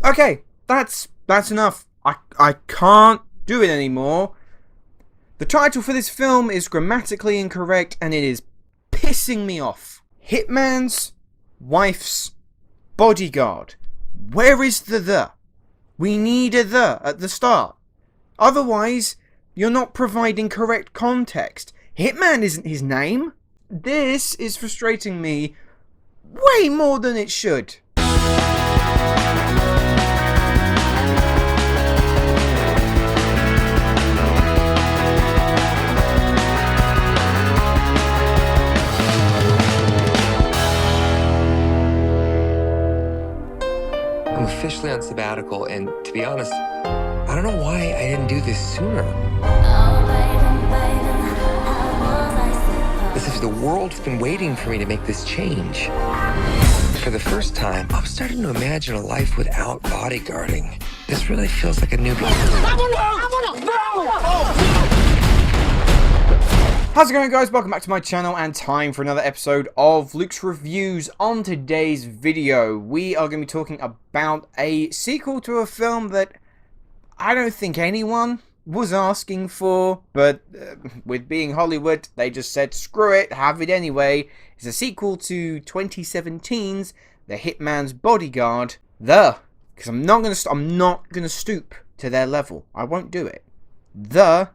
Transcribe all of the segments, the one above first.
Okay, that's enough. I can't do it anymore. The title for this film is grammatically incorrect and it is pissing me off. Hitman's Wife's Bodyguard. Where is the? We need a the at the start. Otherwise, you're not providing correct context. Hitman isn't his name. This is frustrating me way more than it should. I'm officially on sabbatical, and to be honest, I don't know why I didn't do this sooner. As if the world's been waiting for me to make this change. For the first time, I'm starting to imagine a life without bodyguarding. This really feels like a new beginning. How's it going, guys? Welcome back to my channel and time for another episode of Luke's Reviews. On today's video, we are going to be talking about a sequel to a film that I don't think anyone was asking for, but with being Hollywood, they just said, screw it, have it anyway. It's a sequel to 2017's The Hitman's Bodyguard. Because I'm not gonna stoop to their level. I won't do it. The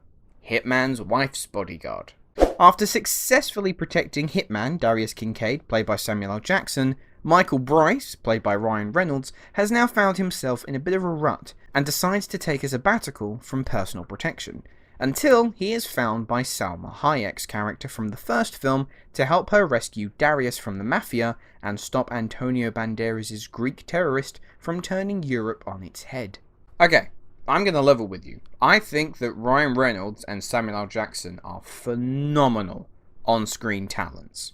Hitman's Wife's Bodyguard. After successfully protecting Hitman Darius Kincaid, played by Samuel L. Jackson, Michael Bryce, played by Reynolds, has now found himself in a bit of a rut and decides to take a sabbatical from personal protection, until he is found by Salma, Hayek's character from the first film, to help her rescue Darius from the Mafia and stop Antonio Banderas' Greek terrorist from turning Europe on its head. Okay, I'm going to level with you. I think that Ryan Reynolds and Samuel L. Jackson are phenomenal on-screen talents.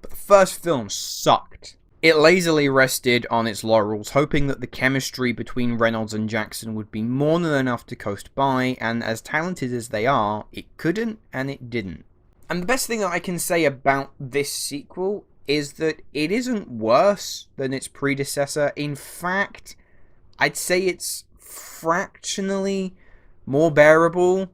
But the first film sucked. It lazily rested on its laurels, hoping that the chemistry between Reynolds and Jackson would be more than enough to coast by, and as talented as they are, it couldn't and it didn't. And the best thing that I can say about this sequel is that it isn't worse than its predecessor. In fact, I'd say it's fractionally more bearable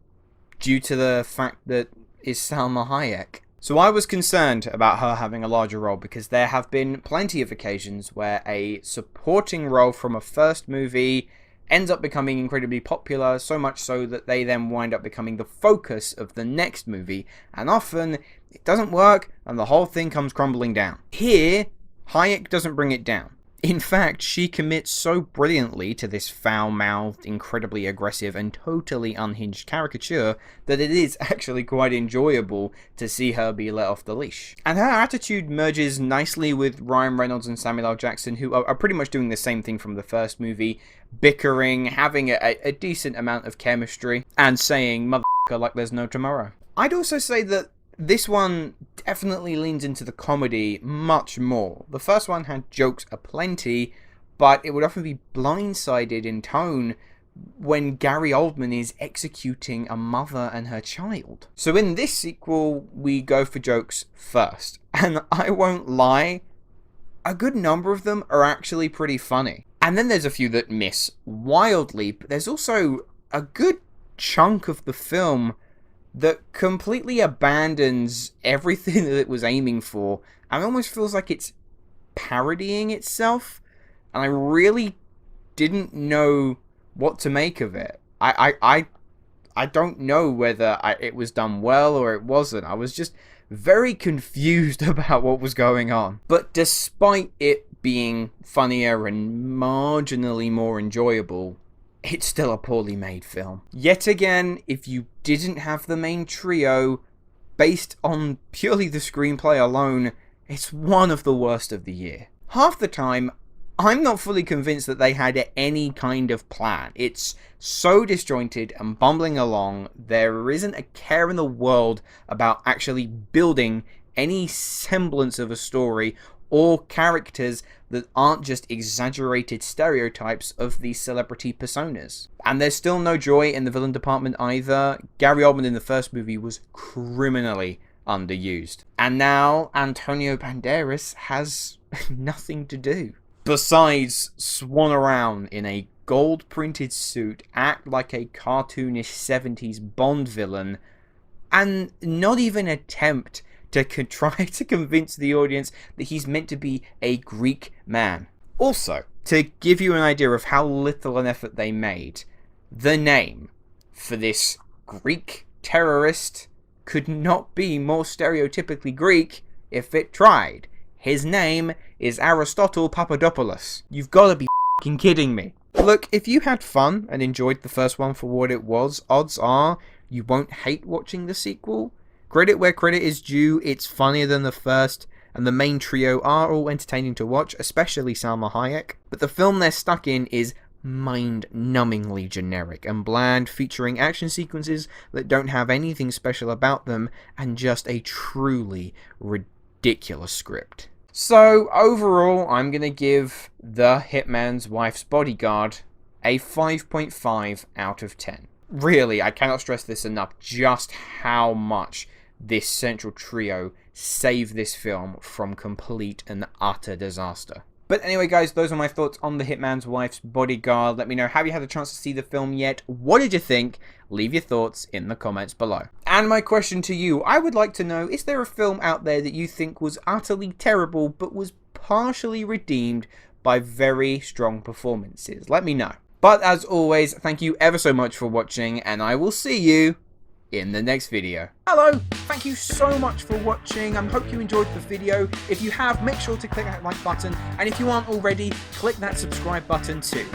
due to the fact that it's Salma Hayek. So I was concerned about her having a larger role because there have been plenty of occasions where a supporting role from a first movie ends up becoming incredibly popular, so much so that they then wind up becoming the focus of the next movie, and often it doesn't work and the whole thing comes crumbling down. Here, Hayek doesn't bring it down. In fact, she commits so brilliantly to this foul-mouthed, incredibly aggressive, and totally unhinged caricature that it is actually quite enjoyable to see her be let off the leash. And her attitude merges nicely with Ryan Reynolds and Samuel L. Jackson, who are pretty much doing the same thing from the first movie, bickering, having a decent amount of chemistry, and saying motherfucker like there's no tomorrow. I'd also say that this one definitely leans into the comedy much more. The first one had jokes aplenty, but it would often be blindsided in tone when Gary Oldman is executing a mother and her child. So in this sequel, we go for jokes first. And I won't lie, a good number of them are actually pretty funny. And then there's a few that miss wildly, but there's also a good chunk of the film that completely abandons everything that it was aiming for and almost feels like it's parodying itself, and I really didn't know what to make of it. I don't know whether it was done well or it wasn't. I was just very confused about what was going on. But despite it being funnier and marginally more enjoyable, it's still a poorly made film. Yet again, if you didn't have the main trio, based on purely the screenplay alone, it's one of the worst of the year. Half the time, I'm not fully convinced that they had any kind of plan. It's so disjointed and bumbling along, there isn't a care in the world about actually building any semblance of a story or characters that aren't just exaggerated stereotypes of these celebrity personas. And there's still no joy in the villain department either. Gary Oldman in the first movie was criminally underused. And now Antonio Banderas has nothing to do. besides swan around in a gold-printed suit, act like a cartoonish 70s Bond villain, and not even attempt to try to convince the audience that he's meant to be a Greek man. Also, to give you an idea of how little an effort they made, the name for this Greek terrorist could not be more stereotypically Greek if it tried. His name is Aristotle Papadopoulos. You've got to be f***ing kidding me. Look, if you had fun and enjoyed the first one for what it was, odds are you won't hate watching the sequel. Credit where credit is due, it's funnier than the first, and the main trio are all entertaining to watch, especially Salma Hayek. But the film they're stuck in is mind-numbingly generic and bland, featuring action sequences that don't have anything special about them, and just a truly ridiculous script. So, overall, I'm going to give The Hitman's Wife's Bodyguard a 5.5 out of 10. Really, I cannot stress this enough, just how much this central trio saved this film from complete and utter disaster. But anyway, guys, those are my thoughts on The Hitman's Wife's Bodyguard. Let me know, have you had a chance to see the film yet? What did you think? Leave your thoughts in the comments below. And my question to you, I would like to know, is there a film out there that you think was utterly terrible but was partially redeemed by very strong performances? Let me know. But as always, thank you ever so much for watching, and I will see you in the next video. Hello, thank you so much for watching. I hope you enjoyed the video. If you have, make sure to click that like button, and if you aren't already, click that subscribe button too.